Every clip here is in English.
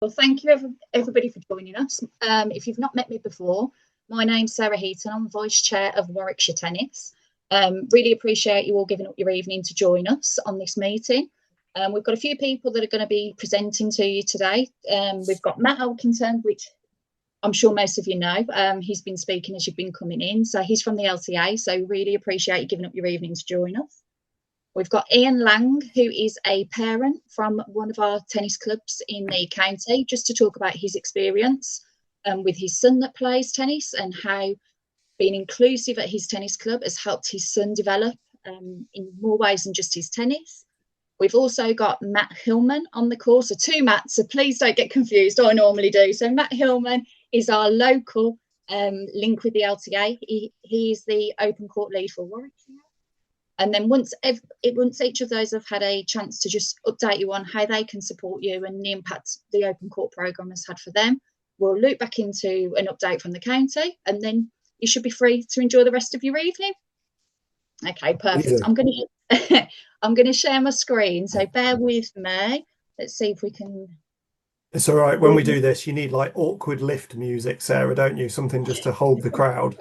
Well, thank you everybody for joining us. If you've not met me before, my name's Sarah Heaton. I'm Vice Chair of Warwickshire Tennis. Really appreciate you all giving up your evening to join us on this meeting. We've got a few people that are going to be presenting to you today. We've got Matt Elkington, which I'm sure most of you know. He's been speaking as you've been coming in. So he's from the LTA. So really appreciate you giving up your evening to join us. We've got Ian Lang, who is a parent from one of our tennis clubs in the county, just to talk about his experience with his son that plays tennis and how being inclusive at his tennis club has helped his son develop in more ways than just his tennis. We've also got Matt Hillman on the call, so two Matts, so please don't get confused. I normally do. So Matt Hillman is our local link with the LTA. He is the open court lead for Warwickshire. And then once each of those have had a chance to just update you on how they can support you and the impact the Open Court programme has had for them, we'll loop back into an update from the county, and then you should be free to enjoy the rest of your evening. Okay, perfect. Easy. I'm gonna share my screen, so bear with me. Let's see if we can. It's all right. When we do this, you need like awkward lift music, Sarah, don't you? Something just to hold the crowd.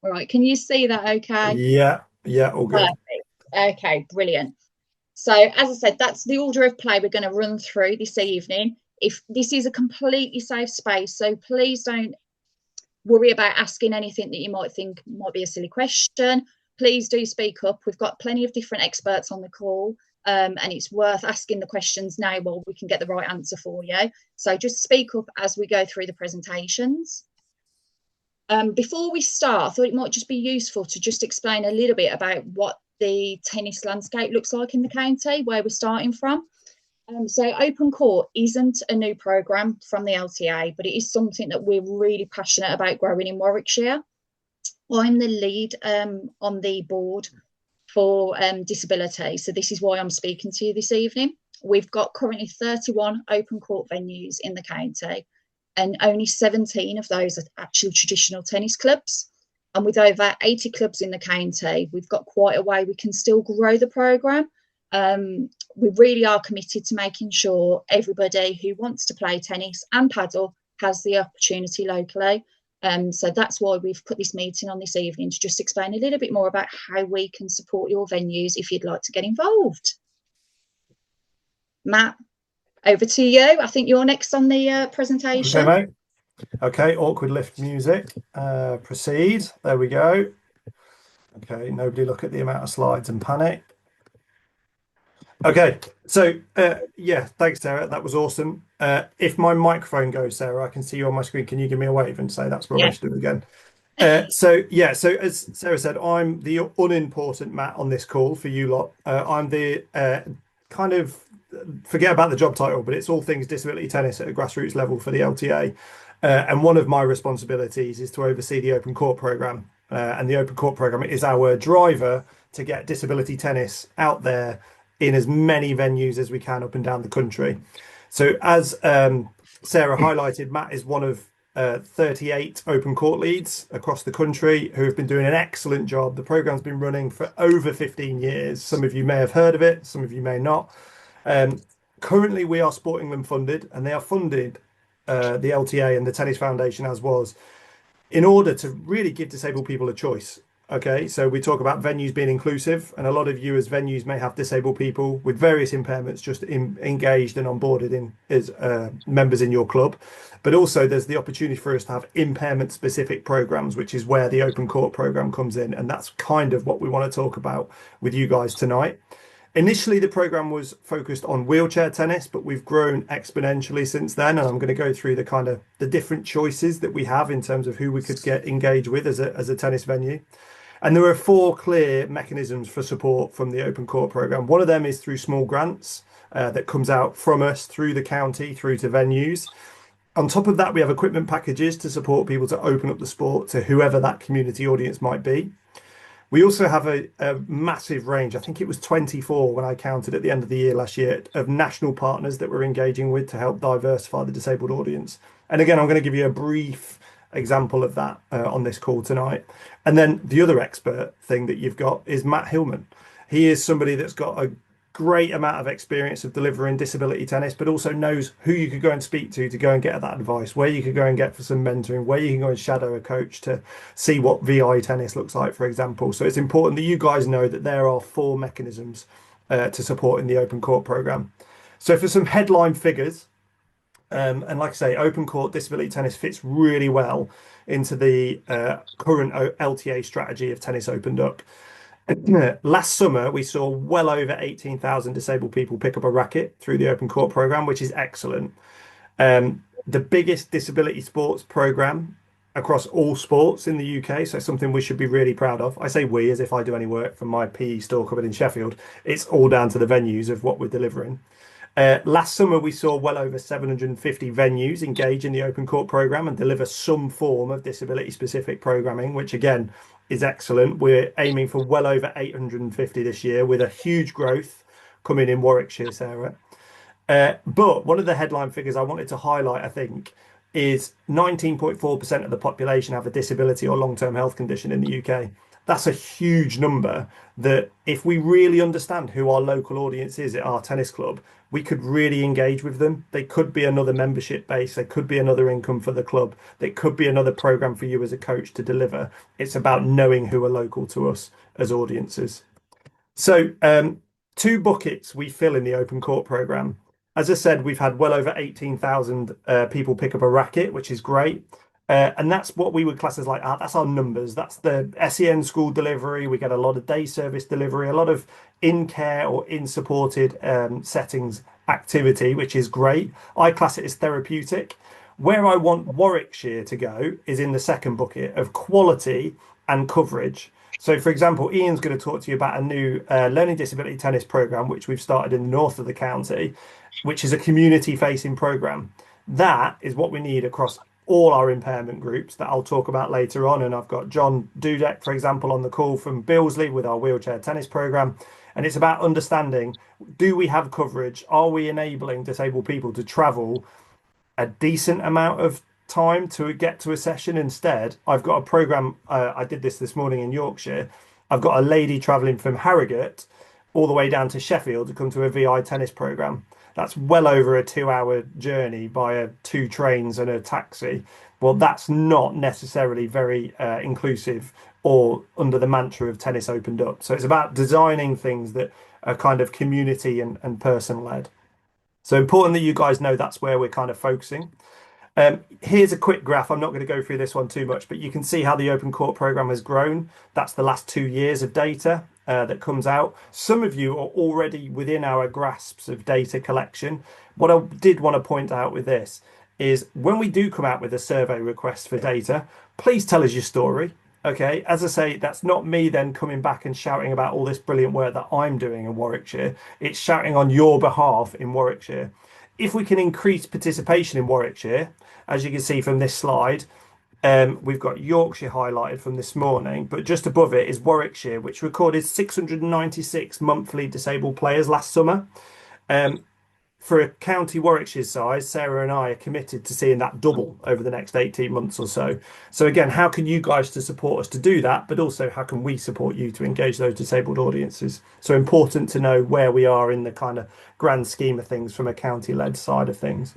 All right, can you see that okay? Yeah, all good. Perfect. Okay, brilliant. So as I said, that's the order of play we're going to run through this evening. If this is a completely safe space, so please don't worry about asking anything that you might think might be a silly question. Please do speak up. We've got plenty of different experts on the call, and it's worth asking the questions now while we can get the right answer for you. So just speak up as we go through the presentations. Before we start, I thought it might just be useful to just explain a little bit about what the tennis landscape looks like in the county, where we're starting from. So Open Court isn't a new programme from the LTA, but it is something that we're really passionate about growing in Warwickshire. I'm the lead on the board for disability, so this is why I'm speaking to you this evening. We've got currently 31 Open Court venues in the county, and only 17 of those are actual traditional tennis clubs. And with over 80 clubs in the county, we've got quite a way we can still grow the programme. We really are committed to making sure everybody who wants to play tennis and paddle has the opportunity locally. So that's why we've put this meeting on this evening, to just explain a little bit more about how we can support your venues if you'd like to get involved. Matt, over to you. I think you're next on the presentation. Okay, mate. Okay, awkward lift music. Proceed. There we go. Okay, nobody look at the amount of slides and panic. Okay, so yeah, thanks, Sarah. That was awesome. If my microphone goes, Sarah, I can see you on my screen. Can you give me a wave and say that's rubbish? Do it again. So as Sarah said, I'm the unimportant Matt on this call for you lot. I'm the kind of, forget about the job title, but it's all things disability tennis at a grassroots level for the LTA. And one of my responsibilities is to oversee the Open Court programme. And the Open Court programme is our driver to get disability tennis out there in as many venues as we can up and down the country. So as Sarah highlighted, Matt is one of 38 Open Court leads across the country who have been doing an excellent job. The programme's been running for over 15 years. Some of you may have heard of it, some of you may not. Currently, we are Sport England funded, and they are funded, the LTA and the Tennis Foundation as was, in order to really give disabled people a choice. Okay, so we talk about venues being inclusive, and a lot of you as venues may have disabled people with various impairments just engaged and onboarded in as members in your club. But also there's the opportunity for us to have impairment specific programs, which is where the Open Court program comes in. And that's kind of what we want to talk about with you guys tonight. Initially, the program was focused on wheelchair tennis, but we've grown exponentially since then. And I'm going to go through the kind of the different choices that we have in terms of who we could get engaged with as a tennis venue. And there are 4 clear mechanisms for support from the Open Court programme. One of them is through small grants that comes out from us through the county, through to venues. On top of that, we have equipment packages to support people to open up the sport to whoever that community audience might be. We also have a massive range, I think it was 24 when I counted at the end of the year last year, of national partners that we're engaging with to help diversify the disabled audience. And again, I'm going to give you a brief example of that on this call tonight. And then the other expert thing that you've got is Matt Hillman. He is somebody that's got a great amount of experience of delivering disability tennis, but also knows who you could go and speak to go and get that advice, where you could go and get for some mentoring, where you can go and shadow a coach to see what VI tennis looks like, for example. So it's important that you guys know that there are 4 mechanisms to support in the Open Court program. So for some headline figures, and like I say, open court disability tennis fits really well into the current LTA strategy of Tennis Opened Up. Last summer, we saw well over 18,000 disabled people pick up a racket through the Open Court program, which is excellent. The biggest disability sports program across all sports in the UK, so something we should be really proud of. I say we as if I do any work from my PE store cupboard in Sheffield. It's all down to the venues of what we're delivering. Last summer, we saw well over 750 venues engage in the Open Court program and deliver some form of disability-specific programming, which again is excellent. We're aiming for well over 850 this year, with a huge growth coming in Warwickshire, Sarah. But one of the headline figures I wanted to highlight, I think, is 19.4% of the population have a disability or long-term health condition in the UK. That's a huge number that if we really understand who our local audience is at our tennis club, we could really engage with them. They could be another membership base. They could be another income for the club. They could be another program for you as a coach to deliver. It's about knowing who are local to us as audiences. So 2 buckets we fill in the Open Court program. As I said, we've had well over 18,000 people pick up a racket, which is great. And that's what we would class as like, that's our numbers. That's the SEN school delivery. We get a lot of day service delivery, a lot of in-care or in-supported settings activity, which is great. I class it as therapeutic. Where I want Warwickshire to go is in the second bucket of quality and coverage. So, for example, Ian's going to talk to you about a new learning disability tennis program, which we've started in the north of the county, which is a community-facing program. That is what we need across all our impairment groups that I'll talk about later on. And I've got John Dudek, for example, on the call from Billesley with our wheelchair tennis program. And it's about understanding, do we have coverage? Are we enabling disabled people to travel a decent amount of time to get to a session? Instead, I've got a program. I did this morning in Yorkshire. I've got a lady traveling from Harrogate all the way down to Sheffield to come to a VI tennis program. That's well over a 2-hour journey via 2 trains and a taxi. Well, that's not necessarily very inclusive or under the mantra of Tennis Opened Up. So it's about designing things that are kind of community and person led. So important that you guys know that's where we're kind of focusing. Here's a quick graph. I'm not going to go through this one too much, but you can see how the Open Court program has grown. That's the last 2 years of data that comes out. Some of you are already within our grasps of data collection. What I did want to point out with this is when we do come out with a survey request for data, please tell us your story. Okay, as I say, that's not me then coming back and shouting about all this brilliant work that I'm doing in Warwickshire. It's shouting on your behalf in Warwickshire. If we can increase participation in Warwickshire, as you can see from this slide, we've got Yorkshire highlighted from this morning, but just above it is Warwickshire, which recorded 696 monthly disabled players last summer. For a county Warwickshire size, Sarah and I are committed to seeing that double over the next 18 months or so. So again, how can you guys to support us to do that? But also, how can we support you to engage those disabled audiences? So important to know where we are in the kind of grand scheme of things from a county-led side of things.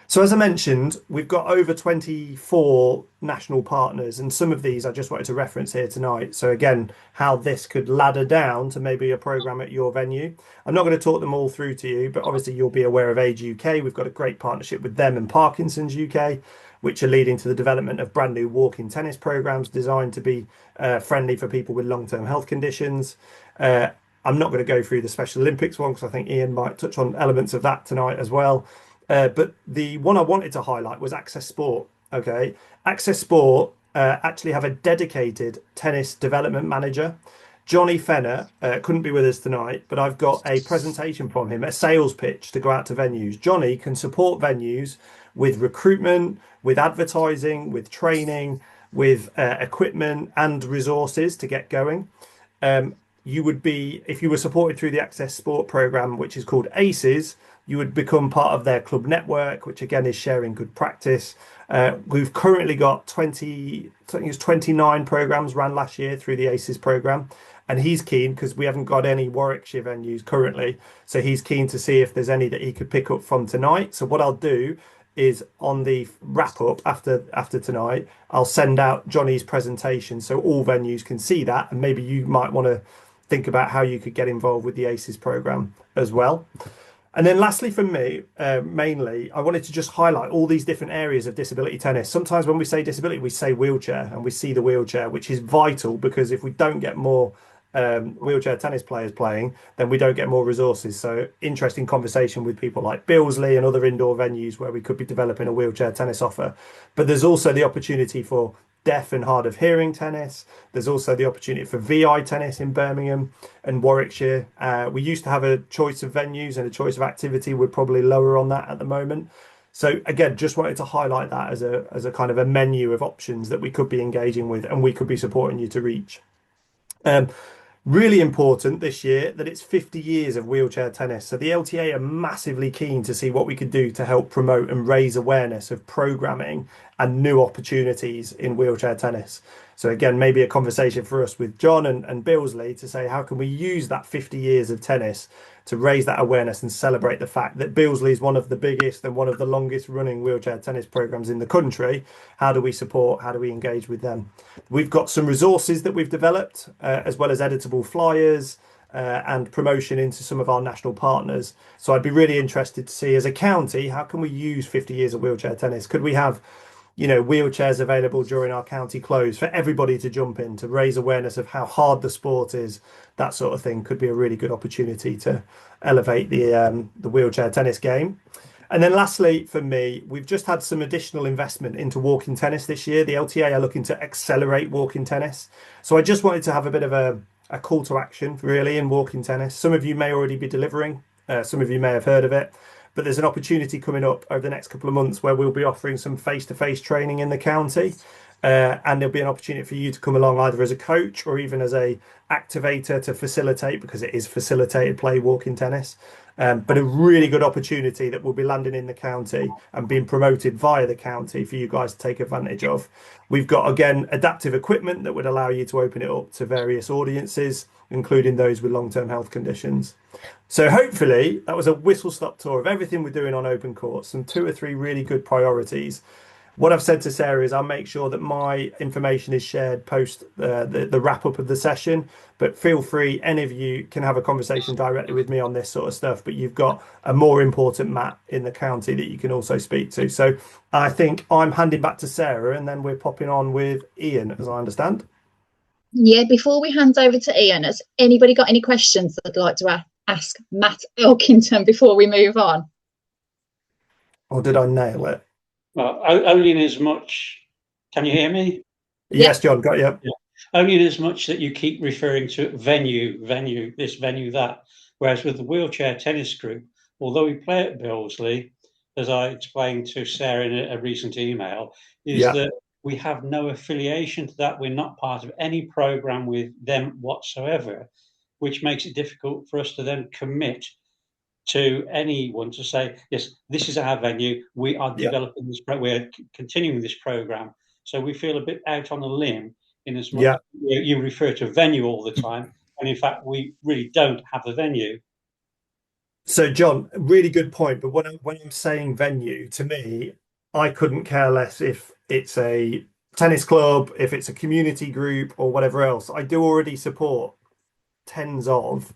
So as I mentioned, we've got over 24 national partners, and some of these I just wanted to reference here tonight. So again, how this could ladder down to maybe a program at your venue. I'm not going to talk them all through to you, but obviously you'll be aware of Age UK. We've got a great partnership with them and Parkinson's UK, which are leading to the development of brand new walking tennis programs designed to be friendly for people with long-term health conditions. I'm not going to go through the Special Olympics one because I think Ian might touch on elements of that tonight as well. But the one I wanted to highlight was Access Sport. Okay, Access Sport actually have a dedicated tennis development manager. Johnny Fenner couldn't be with us tonight, but I've got a presentation from him, a sales pitch to go out to venues. Johnny can support venues with recruitment, with advertising, with training, with equipment and resources to get going. You would be, if you were supported through the Access Sport program, which is called ACES, you would become part of their club network, which again is sharing good practice. We've currently got 29 programs ran last year through the ACES program. and he's keen because we haven't got any Warwickshire venues currently. So he's keen to see if there's any that he could pick up from tonight. So what I'll do is on the wrap up after tonight, I'll send out Johnny's presentation so all venues can see that, and maybe you might want to think about how you could get involved with the ACES program as well. And then lastly from me, mainly, I wanted to just highlight all these different areas of disability tennis. Sometimes when we say disability, we say wheelchair, and we see the wheelchair, which is vital, because if we don't get more wheelchair tennis players playing, then we don't get more resources. So interesting conversation with people like Billesley and other indoor venues where we could be developing a wheelchair tennis offer. But there's also the opportunity for deaf and hard of hearing tennis. There's also the opportunity for VI tennis in Birmingham and Warwickshire. We used to have a choice of venues and a choice of activity. We're probably lower on that at the moment. So again, just wanted to highlight that as a kind of a menu of options that we could be engaging with and we could be supporting you to reach. Really important this year that it's 50 years of wheelchair tennis. So the LTA are massively keen to see what we could do to help promote and raise awareness of programming and new opportunities in wheelchair tennis. So again, maybe a conversation for us with John and Billesley to say, how can we use that 50 years of tennis to raise that awareness and celebrate the fact that Billesley is one of the biggest and one of the longest running wheelchair tennis programs in the country. How do we support, how do we engage with them? We've got some resources that we've developed, as well as editable flyers and promotion into some of our national partners. So I'd be really interested to see, as a county, how can we use 50 years of wheelchair tennis? Could we have, you know, wheelchairs available during our county close for everybody to jump in, to raise awareness of how hard the sport is? That sort of thing could be a really good opportunity to elevate the wheelchair tennis game. And then lastly, for me, we've just had some additional investment into walking tennis this year. The LTA are looking to accelerate walking tennis. So I just wanted to have a bit of a call to action, really, in walking tennis. Some of you may already be delivering. Some of you may have heard of it. But there's an opportunity coming up over the next couple of months where we'll be offering some face-to-face training in the county. And there'll be an opportunity for you to come along either as a coach or even as a activator to facilitate, because it is facilitated play walking tennis. But a really good opportunity that will be landing in the county and being promoted via the county for you guys to take advantage of. We've got, again, adaptive equipment that would allow you to open it up to various audiences, including those with long-term health conditions. So hopefully that was a whistle-stop tour of everything we're doing on Open Court, some 2 or 3 really good priorities. What I've said to Sarah is I'll make sure that my information is shared post the wrap up of the session, but feel free, any of you can have a conversation directly with me on this sort of stuff, but you've got a more important Matt in the county that you can also speak to. So I think I'm handing back to Sarah and then we're popping on with Ian, as I understand. Yeah, before we hand over to Ian, has anybody got any questions that they'd like to ask Matt Elkington before we move on? Or did I nail it? Well, only in as much. Can you hear me? Yes, John, got you. Yeah. Only in as much that you keep referring to venue, this, venue, that. Whereas with the wheelchair tennis group, although we play at Billesley, as I explained to Sarah in a recent email, is that we have no affiliation to that. We're not part of any program with them whatsoever, which makes it difficult for us to then commit to anyone to say, yes, this is our venue. We are developing this. We're continuing this program. So we feel a bit out on a limb in as much you refer to venue all the time, and in fact, we really don't have a venue. So, John, really good point. But when I'm saying venue, to me, I couldn't care less if it's a tennis club, if it's a community group, or whatever else. I do already support tens of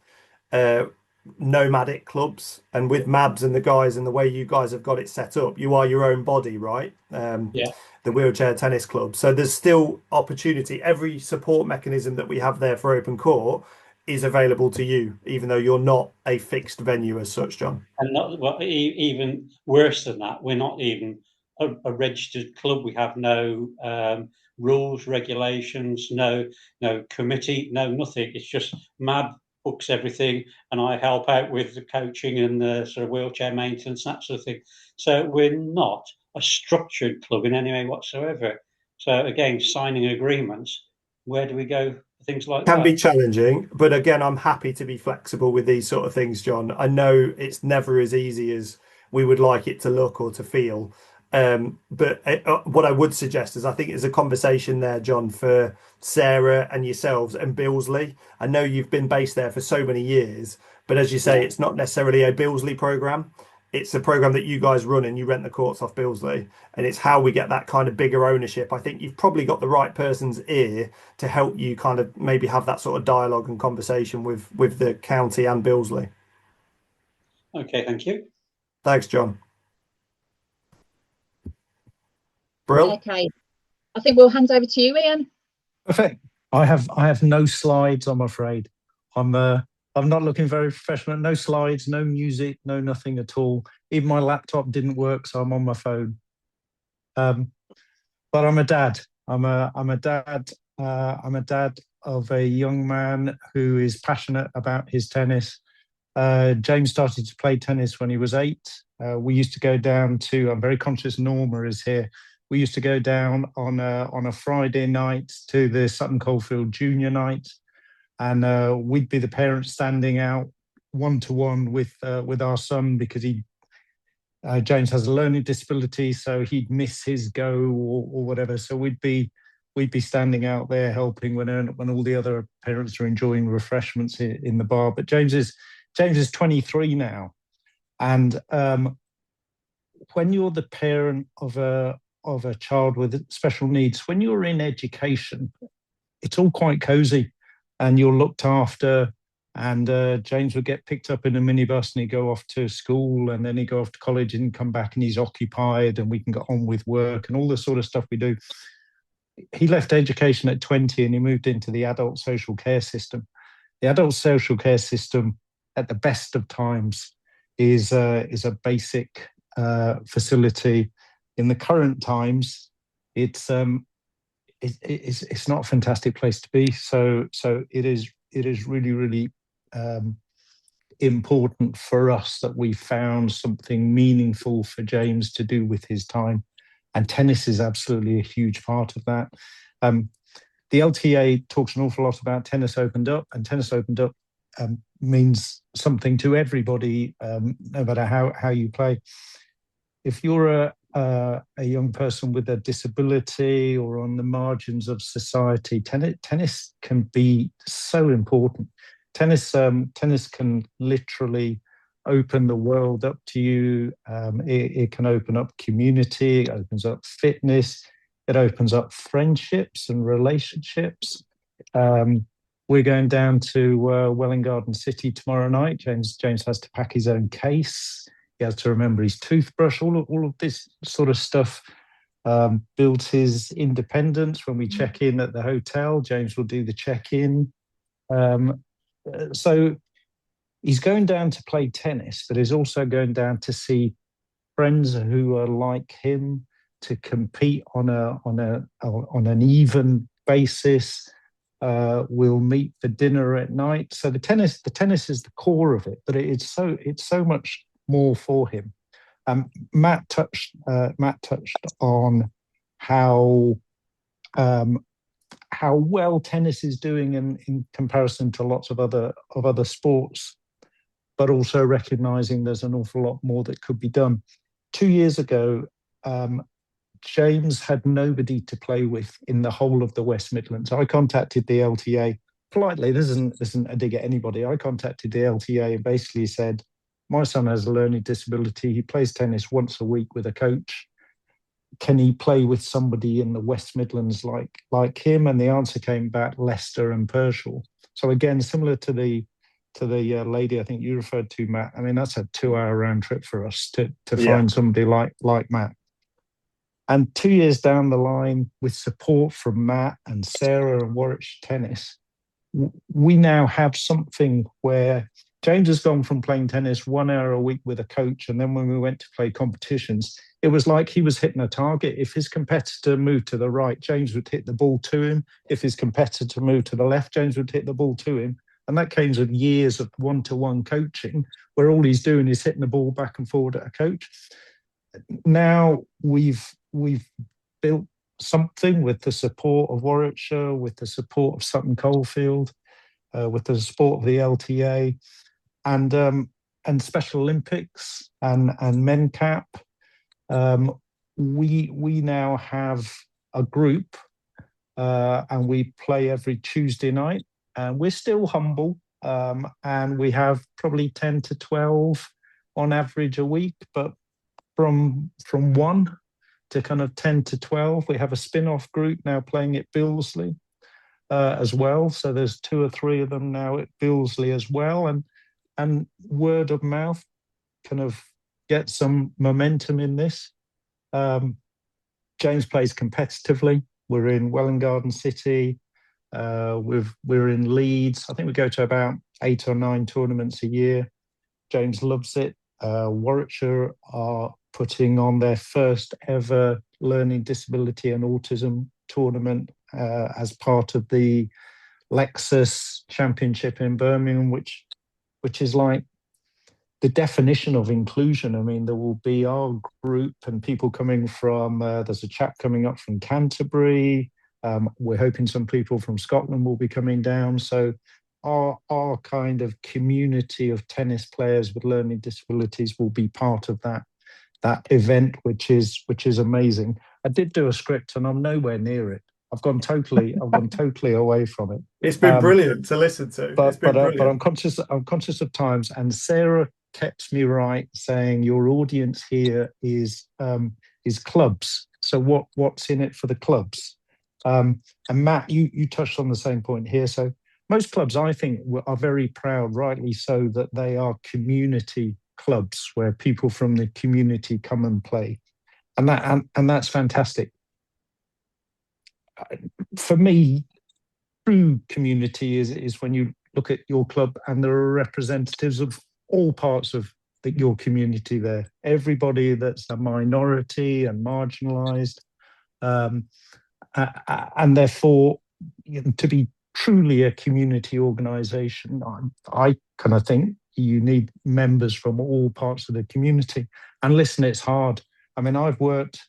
nomadic clubs, and with Mabs and the guys and the way you guys have got it set up, you are your own body, right? The wheelchair tennis club. So there's still opportunity. Every support mechanism that we have there for Open Court is available to you, even though you're not a fixed venue as such, John. And not, well, even worse than that, we're not even a registered club. We have no rules, regulations, no committee, no nothing. It's just Mab books everything, and I help out with the coaching and the sort of wheelchair maintenance, that sort of thing. So we're not a structured club in any way whatsoever. So again, signing agreements, where do we go for things like that? Can be challenging, but again, I'm happy to be flexible with these sort of things, John. I know it's never as easy as we would like it to look or to feel. But what I would suggest is I think there's a conversation there, John, for Sarah and yourselves and Billesley. I know you've been based there for so many years, but as you say, Yeah. it's not necessarily a Billesley program. It's a program that you guys run and you rent the courts off Billesley, and it's how we get that kind of bigger ownership. I think you've probably got the right person's ear to help you kind of maybe have that sort of dialogue and conversation with the county and Billesley. Okay, thank you. Thanks, John. Brill. Okay. I think we'll hand over to you, Ian. Perfect. I have no slides, I'm afraid. I'm not looking very professional. No slides, no music, no nothing at all. Even my laptop didn't work, so I'm on my phone. But I'm a dad. I'm a dad. I'm a dad of a young man who is passionate about his tennis. James started to play tennis when he was 8. We used to go down to. I'm very conscious Norma is here. We used to go down on a Friday night to the Sutton Coldfield Junior Night, and we'd be the parents standing out 1-to-1 with our son because James has a learning disability, so he'd miss his go or whatever. So we'd be standing out there helping when all the other parents are enjoying refreshments in the bar. But James is 23 now, and when you're the parent of a child with special needs, when you're in education, it's all quite cozy and you're looked after. And James would get picked up in a minibus and he'd go off to school, and then he'd go off to college and come back and he's occupied and we can get on with work and all the sort of stuff we do. He left education at 20 and he moved into the adult social care system. The adult social care system, at the best of times, is a basic facility. In the current times, it's not a fantastic place to be. So it is really, really important for us that we found something meaningful for James to do with his time, and tennis is absolutely a huge part of that. The LTA talks an awful lot about tennis opened up, and tennis opened up means something to everybody, no matter how you play. If you're a young person with a disability or on the margins of society, tennis can be so important. Tennis can literally open the world up to you. It can open up community, it opens up fitness, it opens up friendships and relationships. We're going down to Welwyn Garden City tomorrow night. James has to pack his own case. He has to remember his toothbrush. All of this sort of stuff builds his independence. When we check in at the hotel, James will do the check-in. So he's going down to play tennis, but he's also going down to see friends who are like him, to compete on an even basis. We'll meet for dinner at night. So the tennis is the core of it, but it's so much more for him. Matt touched on how well tennis is doing in comparison to lots of other sports, but also recognizing there's an awful lot more that could be done. 2 years ago, James had nobody to play with in the whole of the West Midlands. I contacted the LTA politely. This isn't a dig at anybody. I contacted the LTA and basically said, my son has a learning disability. He plays tennis once a week with a coach. Can he play with somebody in the West Midlands like him? And the answer came back, Leicester and Pershall. So again, similar to the lady I think you referred to, Matt. I mean, that's a 2-hour round trip for us to find somebody like Matt. And 2 years down the line, with support from Matt and Sarah and Warwickshire Tennis, we now have something where James has gone from playing tennis 1 hour a week with a coach, and then when we went to play competitions, it was like he was hitting a target. If his competitor moved to the right, James would hit the ball to him. If his competitor moved to the left, James would hit the ball to him. And that came with years of one-to-one coaching, where all he's doing is hitting the ball back and forward at a coach. Now we've built something with the support of Warwickshire, with the support of Sutton Coldfield, with the support of the LTA, and Special Olympics and MenCap. we now have a group, and we play every Tuesday night, and we're still humble, and we have probably 10 to 12 on average a week, but from 1 to kind of 10 to 12. We have a spin-off group now playing at Billesley as well. So there's 2 or 3 of them now at Billesley as well. And word of mouth kind of get some momentum in this. James plays competitively. We're in Welwyn Garden City. We're in Leeds. I think we go to about 8 or 9 tournaments a year. James loves it. Warwickshire are putting on their first ever learning disability and autism tournament as part of the Lexus Championship in Birmingham, which is like the definition of inclusion. I mean, there will be our group and people coming from, there's a chap coming up from Canterbury. We're hoping some people from Scotland will be coming down. So our kind of community of tennis players with learning disabilities will be part of that event, which is amazing. I did do a script and I'm nowhere near it. I've gone totally away from it. It's been brilliant to listen to. But I'm conscious of times, and Sarah kept me right saying your audience here is clubs. So what's in it for the clubs? And Matt, you touched on the same point here. So most clubs, I think, are very proud, rightly so, that they are community clubs where people from the community come and play, and that's fantastic. For me, true community is when you look at your club and there are representatives of all parts of your community there. Everybody that's a minority and marginalised, and therefore, to be truly a community organisation, I kind of think you need members from all parts of the community. And listen, it's hard. I mean, I've worked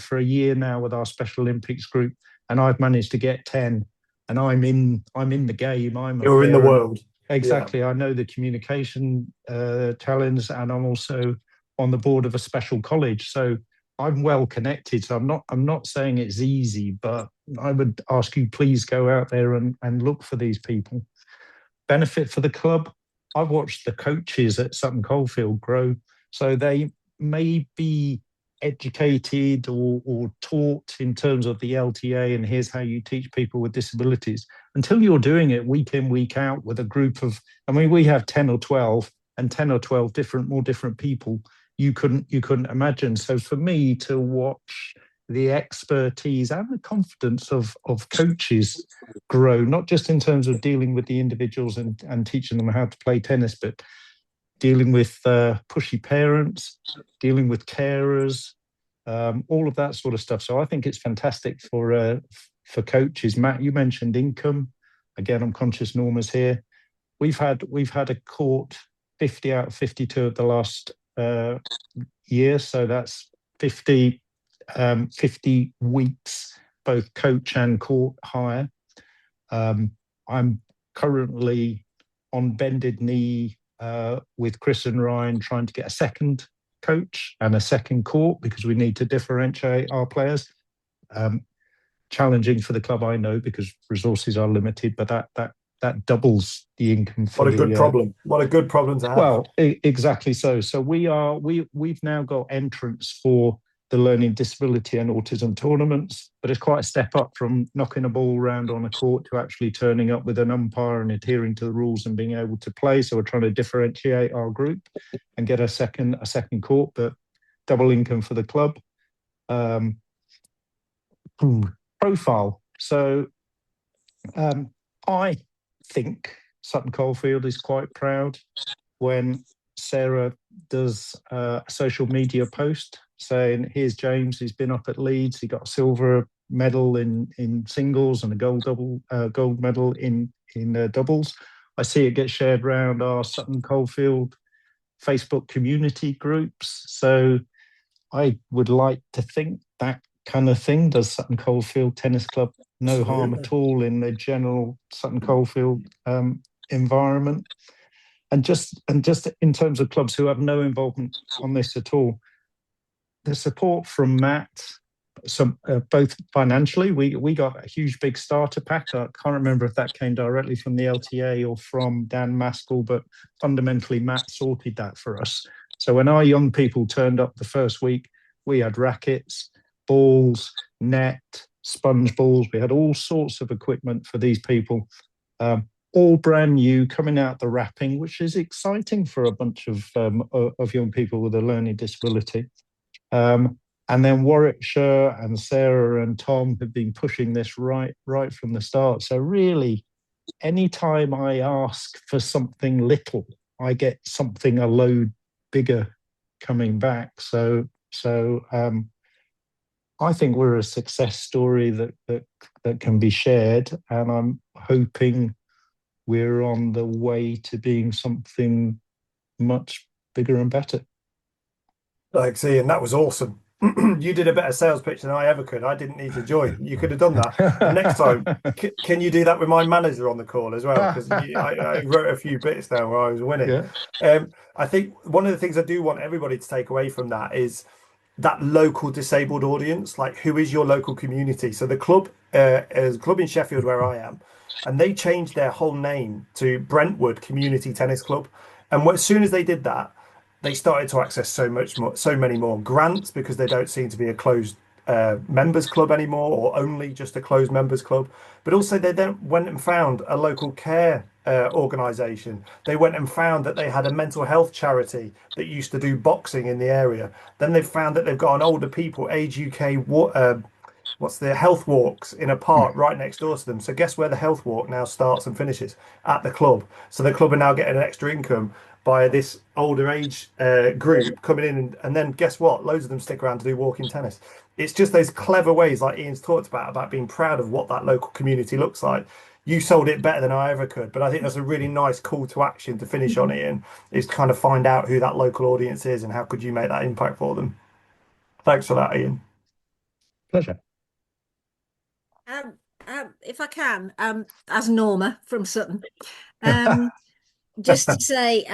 for a year now with our Special Olympics group, and I've managed to get 10. And I'm in the game. You're in the world. Exactly. Yeah. I know the communication challenge, and I'm also on the board of a special college. So I'm well connected. So I'm not saying it's easy, but I would ask you, please go out there and look for these people. Benefit for the club. I've watched the coaches at Sutton Coldfield grow. So they may be educated or taught in terms of the LTA and here's how you teach people with disabilities. Until you're doing it week in, week out with a group of, I mean, we have 10 or 12 and 10 or 12 different people you couldn't imagine. So for me to watch the expertise and the confidence of coaches grow, not just in terms of dealing with the individuals and teaching them how to play tennis, but dealing with pushy parents, dealing with carers, all of that sort of stuff. So I think it's fantastic for coaches. Matt, you mentioned income. Again, I'm conscious Norma's here. We've had a court 50 out of 52 of the last year, so that's 50 weeks, both coach and court hire. I'm currently on bended knee with Chris and Ryan trying to get a second coach and a second court because we need to differentiate our players. Challenging for the club, I know, because resources are limited, but that doubles the income. What a good problem! What a good problem to have. Well, exactly so. So we've now got entrants for the learning disability and autism tournaments, but it's quite a step up from knocking a ball around on a court to actually turning up with an umpire and adhering to the rules and being able to play. So we're trying to differentiate our group and get a second court, but double income for the club. Profile. So I think Sutton Coldfield is quite proud when Sarah does a social media post saying, here's James, he's been up at Leeds, he got a silver medal in singles and a gold medal in doubles. I see it get shared around our Sutton Coldfield Facebook community groups. So I would like to think that kind of thing does Sutton Coldfield Tennis Club no harm at all in the general Sutton Coldfield environment. And just in terms of clubs who have no involvement on this at all, the support from Matt, both financially, we got a huge big starter pack. I can't remember if that came directly from the LTA or from Dan Maskell, but fundamentally Matt sorted that for us. So when our young people turned up the first week, we had rackets, balls, net, sponge balls. We had all sorts of equipment for these people, all brand new, coming out the wrapping, which is exciting for a bunch of young people with a learning disability. And then Warwickshire and Sarah and Tom have been pushing this right from the start. So really, anytime I ask for something little, I get something a load bigger coming back. So I think we're a success story that can be shared, and I'm hoping we're on the way to being something much bigger and better. Thanks, Ian. That was awesome. You did a better sales pitch than I ever could. I didn't need to join. You could have done that. And next time, can you do that with my manager on the call as well? Because I wrote a few bits down where I was winning. Yeah. I think one of the things I do want everybody to take away from that is that local disabled audience. Like, who is your local community? So the club is a club in Sheffield where I am, and they changed their whole name to Brentwood Community Tennis Club. And as soon as they did that, they started to access so many more grants, because they don't seem to be a closed members club anymore, or only just a closed members club. But also they then went and found a local care organisation. They went and found that they had a mental health charity that used to do boxing in the area. Then they've found that they've got an older people, Age UK, what's the health walks in a park right next door to them. So guess where the health walk now starts and finishes? At the club. So the club are now getting an extra income by this older age group coming in, and then guess what? Loads of them stick around to do walking tennis. It's just those clever ways, like Ian's talked about being proud of what that local community looks like. You sold it better than I ever could, but I think that's a really nice call to action to finish on, Ian, is to kind of find out who that local audience is and how could you make that impact for them. Thanks for that, Ian. Pleasure. If I can, as Norma from Sutton, just to say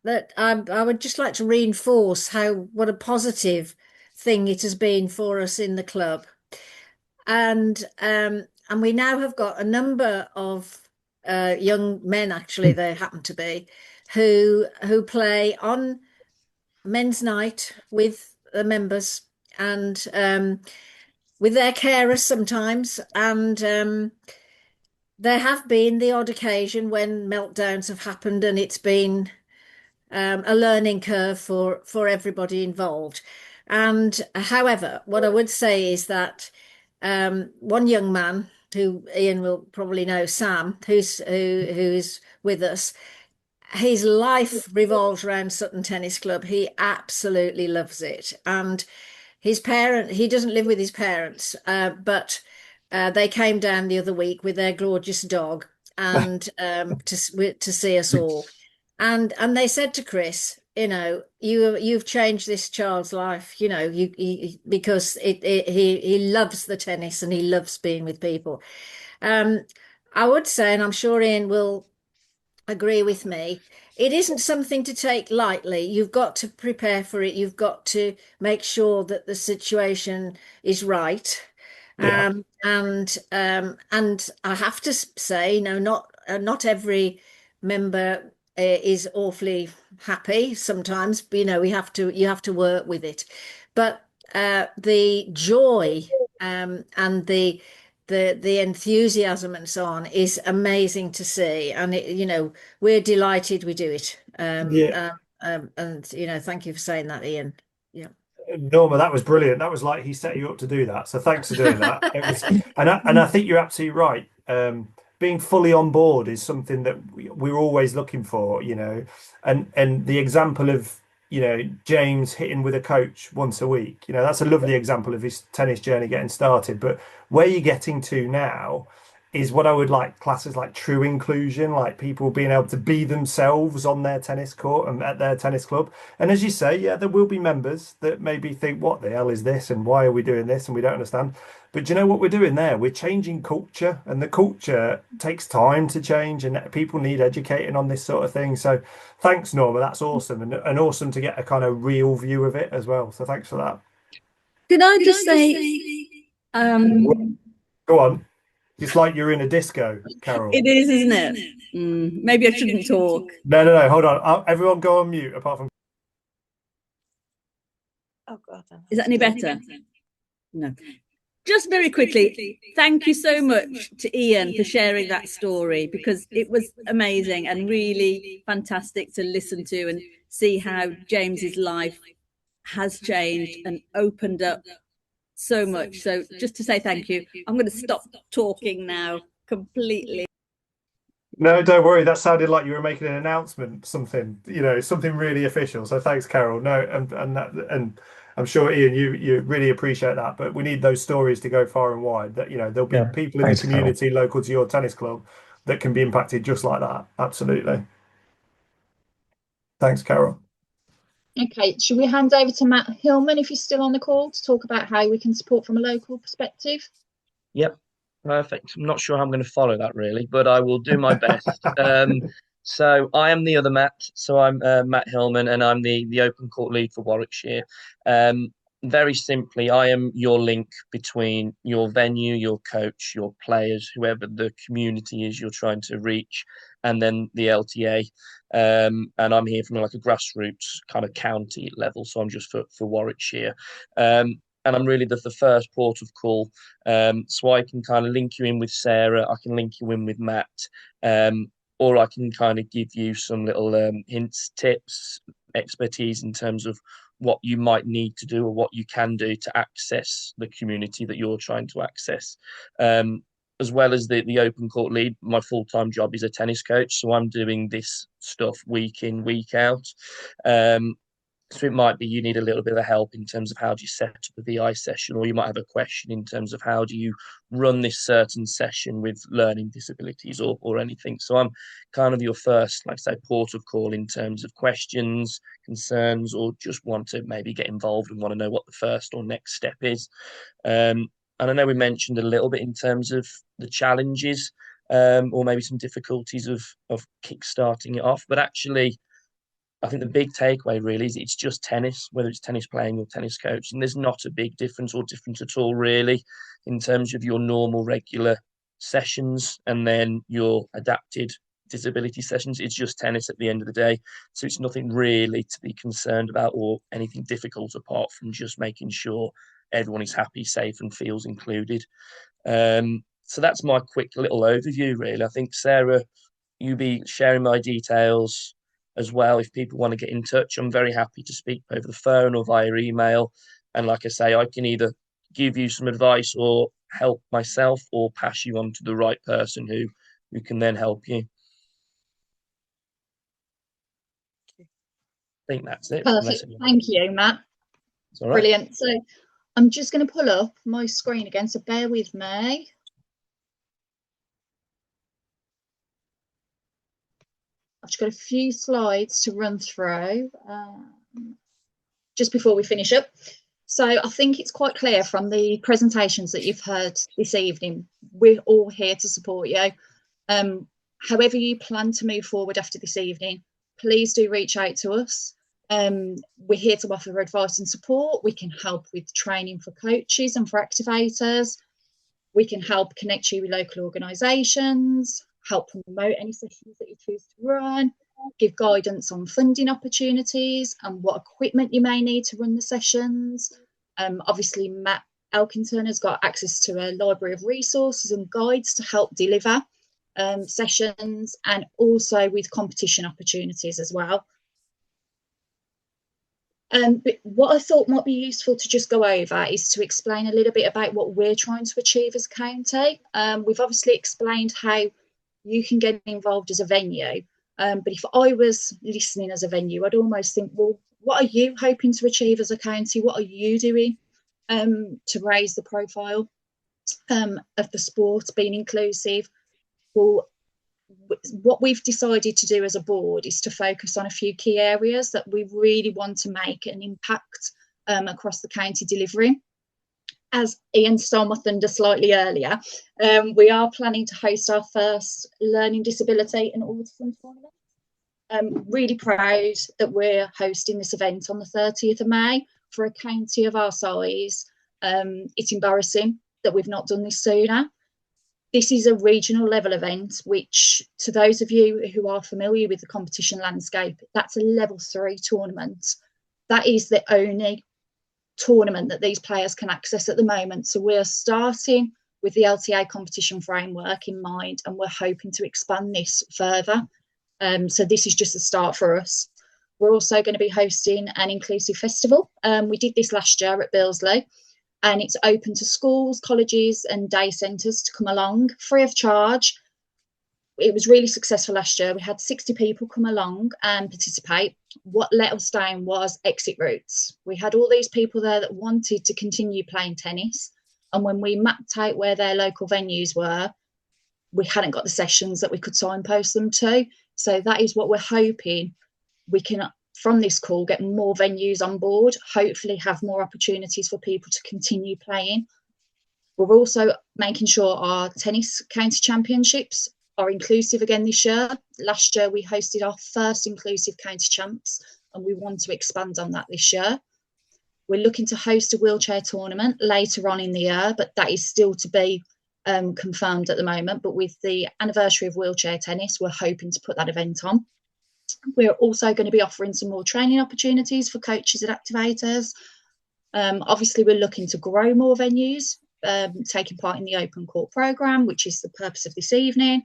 that I would just like to reinforce what a positive thing it has been for us in the club, and we now have got a number of young men, actually they happen to be, who play on men's night with the members and with their carers sometimes, and there have been the odd occasion when meltdowns have happened, and it's been a learning curve for everybody involved. And however, what I would say is that one young man who Ian will probably know, Sam, who's with us, his life revolves around Sutton Tennis Club. He absolutely loves it, and he doesn't live with his parents, but they came down the other week with their gorgeous dog and to see us all, and they said to Chris, you've changed this child's life, because he loves the tennis and he loves being with people. I would say, and I'm sure Ian will agree with me, it isn't something to take lightly. You've got to prepare for it. You've got to make sure that the situation is right. Yeah. And I have to say, not every member is awfully happy. Sometimes, you have to work with it. But the joy and the enthusiasm and so on is amazing to see, and we're delighted we do it. And thank you for saying that, Ian. Yeah. Norma, that was brilliant. That was like he set you up to do that. So thanks for doing that. And I think you're absolutely right. Being fully on board is something that we're always looking for, and the example of, James hitting with a coach once a week, that's a lovely example of his tennis journey getting started. But where you're getting to now is what I would like classes like true inclusion, like people being able to be themselves on their tennis court and at their tennis club. And as you say, yeah, there will be members that maybe think, what the hell is this? And why are we doing this? And we don't understand. But do you know what we're doing there? We're changing culture, and the culture takes time to change, and people need educating on this sort of thing. So thanks, Norma. That's awesome. And awesome to get a kind of real view of it as well. So thanks for that. Can I just say, Go on. It's like you're in a disco, Carol. it is, isn't it? Maybe I shouldn't talk. No. Hold on. Everyone go on mute apart from. Oh God. Is that any better? No. Just very quickly, thank you so much to Ian for sharing that story, because it was amazing and really fantastic to listen to and see how James's life has changed and opened up so much. So just to say thank you, I'm going to stop talking now completely. No, don't worry. That sounded like you were making an announcement, something really official. So thanks, Carol. No, and I'm sure Ian, you really appreciate that. But we need those stories to go far and wide. That there'll be people in the community local to your tennis club that can be impacted just like that. Absolutely. Thanks, Carol. Okay, should we hand over to Matt Hillman if he's still on the call to talk about how we can support from a local perspective? Yep, perfect. I'm not sure how I'm going to follow that really, but I will do my best. So I am the other Matt. So I'm Matt Hillman, and I'm the Open Court lead for Warwickshire. Very simply, I am your link between your venue, your coach, your players, whoever the community is you're trying to reach, and then the LTA. And I'm here from like a grassroots kind of county level, so I'm just for Warwickshire. And I'm really the first port of call. So I can kind of link you in with Sarah, I can link you in with Matt, or I can kind of give you some little hints, tips, expertise in terms of what you might need to do or what you can do to access the community that you're trying to access. As well as the Open Court lead, my full-time job is a tennis coach, so I'm doing this stuff week in, week out. So it might be you need a little bit of help in terms of how do you set up a VI session, or you might have a question in terms of how do you run this certain session with learning disabilities or anything. So I'm kind of your first, like I say, port of call in terms of questions, concerns, or just want to maybe get involved and want to know what the first or next step is. And I know we mentioned a little bit in terms of the challenges, or maybe some difficulties of kickstarting it off, but actually I think the big takeaway really is it's just tennis, whether it's tennis playing or tennis coaching. There's not a big difference or difference at all, really, in terms of your normal, regular sessions and then your adapted disability sessions. It's just tennis at the end of the day. So it's nothing really to be concerned about or anything difficult apart from just making sure everyone is happy, safe, and feels included. So that's my quick little overview, really. I think, Sarah, you be sharing my details as well. If people want to get in touch, I'm very happy to speak over the phone or via email. And like I say, I can either give you some advice or help myself or pass you on to the right person who can then help you. I think that's it. Perfect. Thank you, Matt. Brilliant. So I'm just going to pull up my screen again, so bear with me. I've just got a few slides to run through just before we finish up. So I think it's quite clear from the presentations that you've heard this evening, we're all here to support you. However you plan to move forward after this evening, please do reach out to us. We're here to offer advice and support. We can help with training for coaches and for activators. We can help connect you with local organisations, help promote any sessions that you choose to run, give guidance on funding opportunities and what equipment you may need to run the sessions. Obviously, Matt Elkington has got access to a library of resources and guides to help deliver sessions, and also with competition opportunities as well. But what I thought might be useful to just go over is to explain a little bit about what we're trying to achieve as a county. We've obviously explained how you can get involved as a venue, but if I was listening as a venue, I'd almost think, well, what are you hoping to achieve as a county? What are you doing to raise the profile of the sport, being inclusive? Well, what we've decided to do as a board is to focus on a few key areas that we really want to make an impact across the county delivery. As Ian stole my thunder slightly earlier, we are planning to host our first learning disability and autism tournament. I'm really proud that we're hosting this event on the 30th of May for a county of our size. It's embarrassing that we've not done this sooner. This is a regional level event, which, to those of you who are familiar with the competition landscape, that's a level 3 tournament. That is the only tournament that these players can access at the moment. So we're starting with the LTA competition framework in mind, and we're hoping to expand this further. So this is just a start for us. We're also going to be hosting an inclusive festival. We did this last year at Billersley, and it's open to schools, colleges and day centres to come along free of charge. It was really successful last year. We had 60 people come along and participate. What let us down was exit routes. We had all these people there that wanted to continue playing tennis, and when we mapped out where their local venues were, we hadn't got the sessions that we could signpost them to. So that is what we're hoping we can, from this call, get more venues on board, hopefully have more opportunities for people to continue playing. We're also making sure our tennis county championships are inclusive again this year. Last year we hosted our first inclusive county champs, and we want to expand on that this year. We're looking to host a wheelchair tournament later on in the year, but that is still to be confirmed at the moment. But with the anniversary of wheelchair tennis, we're hoping to put that event on. We're also going to be offering some more training opportunities for coaches and activators. Obviously, we're looking to grow more venues, taking part in the open court programme, which is the purpose of this evening.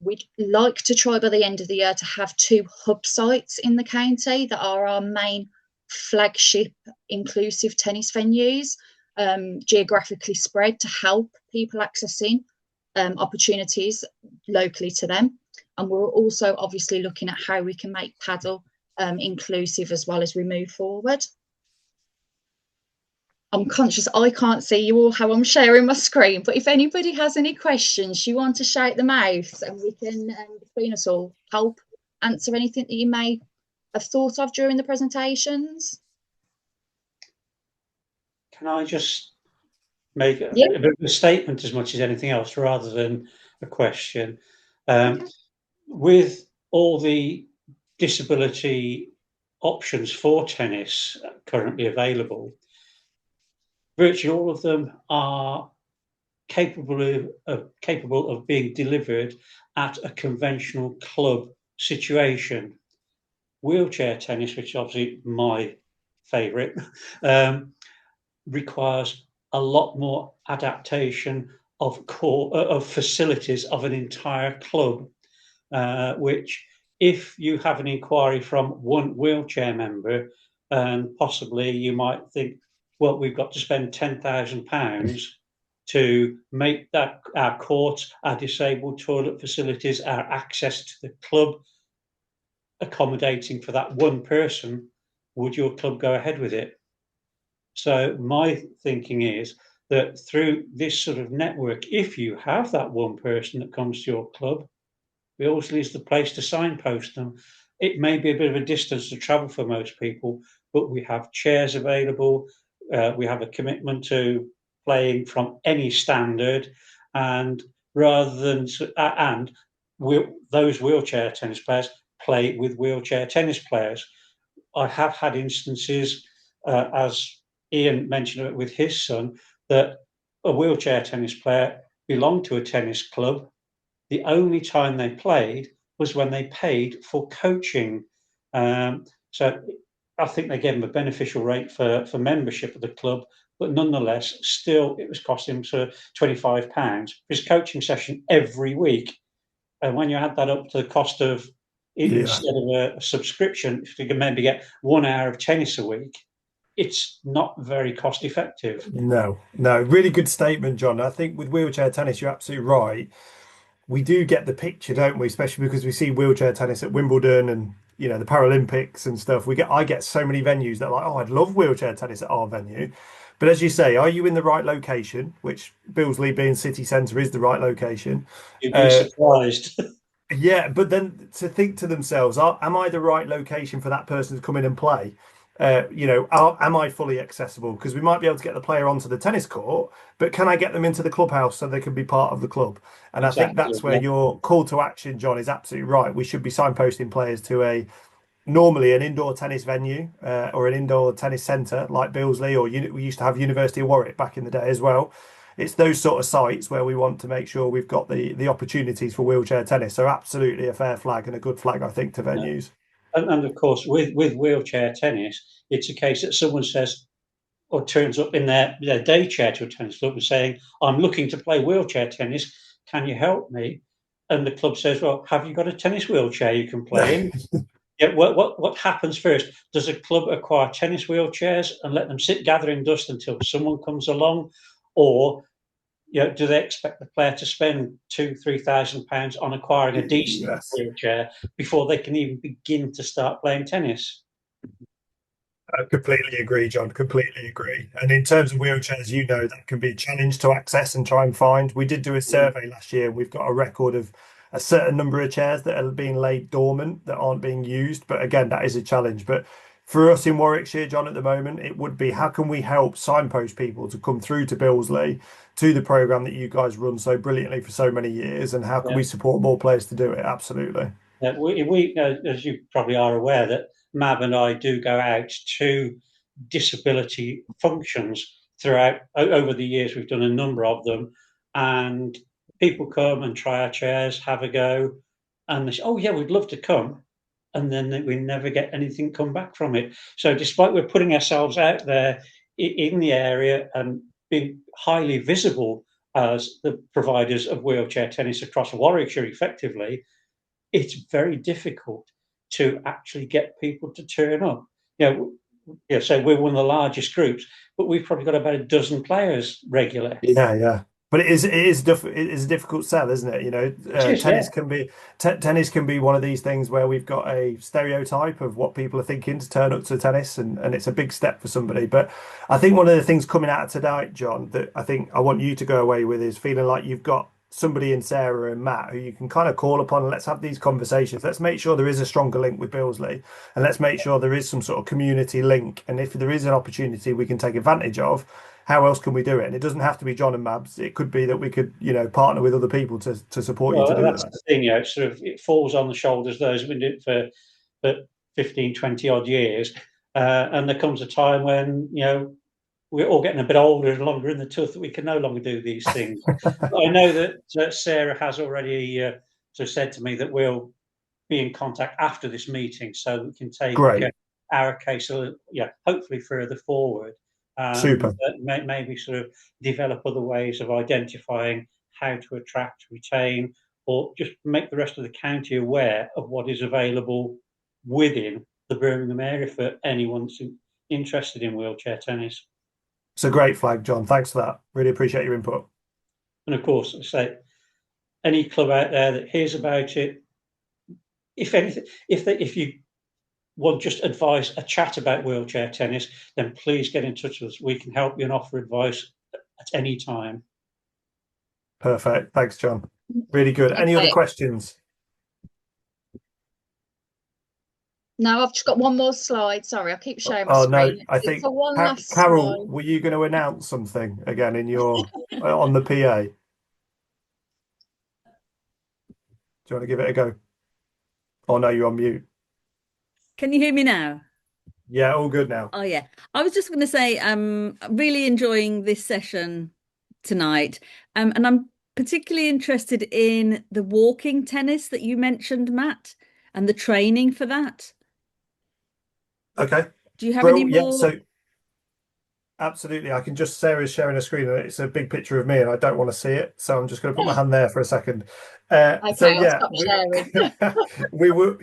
We'd like to try by the end of the year to have 2 hub sites in the county that are our main flagship inclusive tennis venues, geographically spread to help people accessing opportunities locally to them. And we're also obviously looking at how we can make paddle inclusive as well as we move forward. I'm conscious I can't see you all how I'm sharing my screen, but if anybody has any questions, you want to shout them out, and we can, between us all, help answer anything that you may have thought of during the presentations. Can I just make a bit of a statement as much as anything else, rather than a question? With all the disability options for tennis currently available, virtually all of them are capable of being delivered at a conventional club situation. Wheelchair tennis, which is obviously my favourite, requires a lot more adaptation of facilities of an entire club, which, if you have an inquiry from one wheelchair member, and possibly you might think, well, we've got to spend £10,000 to make that our courts, our disabled toilet facilities, our access to the club accommodating for that one person. Would your club go ahead with it? So my thinking is that through this sort of network, if you have that one person that comes to your club, Billersley is the place to signpost them. It may be a bit of a distance to travel for most people, but we have chairs available. We have a commitment to playing from any standard, and rather than those wheelchair tennis players play with wheelchair tennis players. I have had instances, as Ian mentioned it with his son, that a wheelchair tennis player belonged to a tennis club. The only time they played was when they paid for coaching. So I think they gave him a beneficial rate for membership of the club, but nonetheless, still it was costing him sort of £25 for his coaching session every week. And when you add that up to the cost of, instead of a subscription, if you can maybe get 1 hour of tennis a week, it's not very cost effective. No, really good statement, John. I think with wheelchair tennis, you're absolutely right. We do get the picture, don't we? Especially because we see wheelchair tennis at Wimbledon and, you know, the Paralympics and stuff. I get so many venues that are like, oh, I'd love wheelchair tennis at our venue. But as you say, are you in the right location? Which Billersley, being city centre, is the right location. You'd be surprised. Yeah, but then to think to themselves, am I the right location for that person to come in and play? Am I fully accessible? Because we might be able to get the player onto the tennis court, but can I get them into the clubhouse so they can be part of the club? And exactly, I think that's where your call to action, John, is absolutely right. We should be signposting players to a normally an indoor tennis venue or an indoor tennis centre like Billersley, or we used to have University of Warwick back in the day as well. It's those sort of sites where we want to make sure we've got the opportunities for wheelchair tennis. So absolutely a fair flag and a good flag, I think, to venues. And of course, with wheelchair tennis, it's a case that someone says or turns up in their day chair to a tennis club and saying, "I'm looking to play wheelchair tennis. Can you help me?" And the club says, "Well, have you got a tennis wheelchair you can play in?" Yeah. What happens first? Does a club acquire tennis wheelchairs and let them sit gathering dust until someone comes along, or do they expect the player to spend £2,000-3,000 on acquiring a decent wheelchair before they can even begin to start playing tennis? I completely agree, John. Completely agree. And in terms of wheelchairs, that can be a challenge to access and try and find. We did do a survey last year. We've got a record of a certain number of chairs that are being laid dormant, that aren't being used. But again, that is a challenge. But for us in Warwickshire, John, at the moment, it would be how can we help signpost people to come through to Billersley, to the programme that you guys run so brilliantly for so many years, and how can we support more players to do it? Absolutely. We as you probably are aware, that Mab and I do go out to disability functions throughout over the years. We've done a number of them, and people come and try our chairs, have a go, and they say, "Oh yeah, we'd love to come," and then we never get anything come back from it. So despite we're putting ourselves out there in the area and being highly visible as the providers of wheelchair tennis across Warwickshire effectively, it's very difficult to actually get people to turn up. So we're one of the largest groups, but we've probably got about a dozen players regularly. Yeah. But it is a difficult sell, isn't it? Tennis can be one of these things where we've got a stereotype of what people are thinking to turn up to tennis, and it's a big step for somebody. But I think one of the things coming out of tonight, John, that I think I want you to go away with is feeling like you've got somebody in Sarah and Matt who you can kind of call upon, and let's have these conversations. Let's make sure there is a stronger link with Billersley, and let's make sure there is some sort of community link. And if there is an opportunity we can take advantage of, how else can we do it? And it doesn't have to be John and Mabs. It could be that we could, partner with other people to support you to do that's that. The thing, it falls on the shoulders of those who've been doing it for 15, 20 odd years. And there comes a time when, we're all getting a bit older and longer in the tooth that we can no longer do these things. I know that Sarah has already said to me that we'll be in contact after this meeting so we can take our case, hopefully further forward. Super. Maybe sort of develop other ways of identifying how to attract, retain, or just make the rest of the county aware of what is available within the Birmingham area for anyone that's interested in wheelchair tennis. It's a great flag, John. Thanks for that. Really appreciate your input. And of course, I say, any club out there that hears about it, if anything, if you want just advice, a chat about wheelchair tennis, then please get in touch with us. We can help you and offer advice at any time. Perfect. Thanks, John. Really good. Any other questions? No, I've just got one more slide. Sorry, I keep sharing my screen. No, I think Carol, were you going to announce something again in your on the PA? Do you want to give it a go? Oh no, you're on mute. Can you hear me now? Yeah, all good now. Oh yeah. I was just going to say I'm really enjoying this session tonight. And I'm particularly interested in the walking tennis that you mentioned, Matt, and the training for that. Okay. Do you have any more? Yeah, so absolutely. I can just, Sarah's sharing a screen and it's a big picture of me and I don't want to see it. So I'm just going to put my hand there for a second. Okay, so yeah, I'll stop sharing. we were,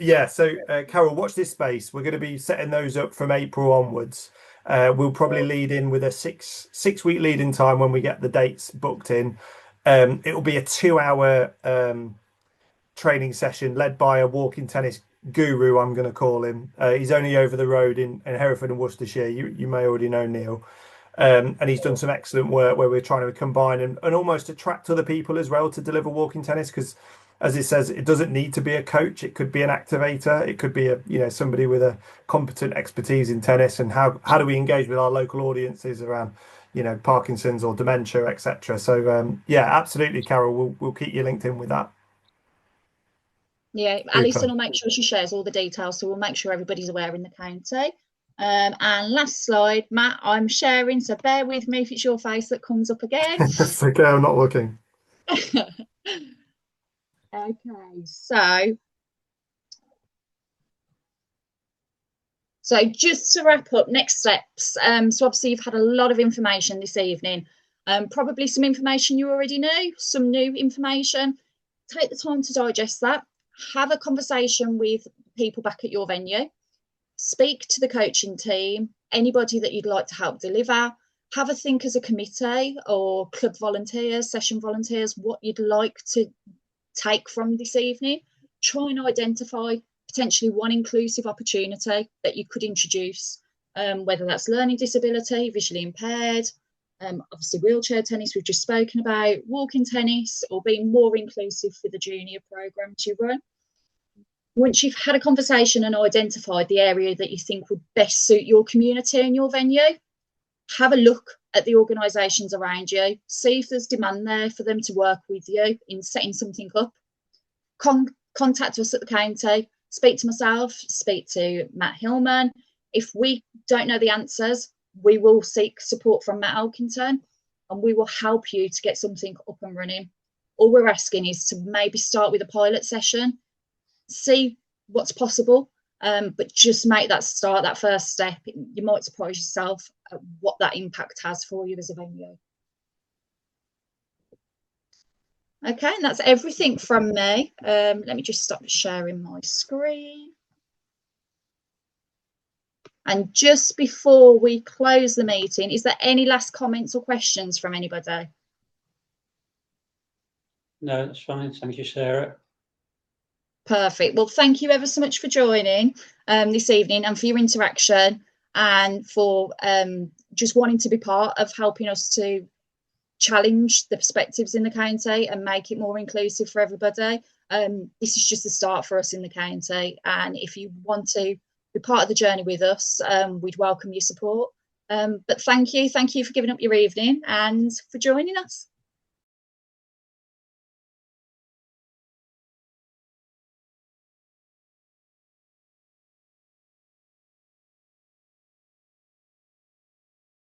Carol, watch this space. We're going to be setting those up from April onwards. We'll probably lead in with a six-week lead-in time when we get the dates booked in. It will be a 2-hour training session led by a walking tennis guru, I'm going to call him. He's only over the road in Hereford and Worcestershire. You may already know Neil. And he's done some excellent work where we're trying to combine and almost attract other people as well to deliver walking tennis, because as it says, it doesn't need to be a coach. It could be an activator. It could be somebody with a competent expertise in tennis. And how do we engage with our local audiences around Parkinson's or dementia, etc. So absolutely, Carol, we'll keep you linked in with that. Yeah, Alison will make sure she shares all the details, so we'll make sure everybody's aware in the county. And last slide, Matt, I'm sharing, so bear with me if it's your face that comes up again. That's okay, I'm not looking. Okay, so just to wrap up, next steps. So obviously you've had a lot of information this evening. Probably some information you already knew, some new information. Take the time to digest that. Have a conversation with people back at your venue. Speak to the coaching team, anybody that you'd like to help deliver. Have a think as a committee or club volunteers, session volunteers, what you'd like to take from this evening. Try and identify potentially one inclusive opportunity that you could introduce, whether that's learning disability, visually impaired, obviously wheelchair tennis we've just spoken about, walking tennis, or being more inclusive for the junior programs you run. Once you've had a conversation and identified the area that you think would best suit your community and your venue, have a look at the organisations around you, see if there's demand there for them to work with you in setting something up. Contact us at the county, speak to myself, speak to Matt Hillman. If we don't know the answers, we will seek support from Matt Elkington and we will help you to get something up and running. All we're asking is to maybe start with a pilot session, see what's possible, but just make that start, that first step. You might surprise yourself at what that impact has for you as a venue. Okay, and that's everything from me. Let me just stop sharing my screen. And just before we close the meeting, is there any last comments or questions from anybody? No, that's fine. Thank you, Sarah. Perfect. Well, thank you ever so much for joining this evening and for your interaction and for just wanting to be part of helping us to challenge the perspectives in the county and make it more inclusive for everybody. This is just the start for us in the county, and if you want to be part of the journey with us, we'd welcome your support. But thank you for giving up your evening and for joining us.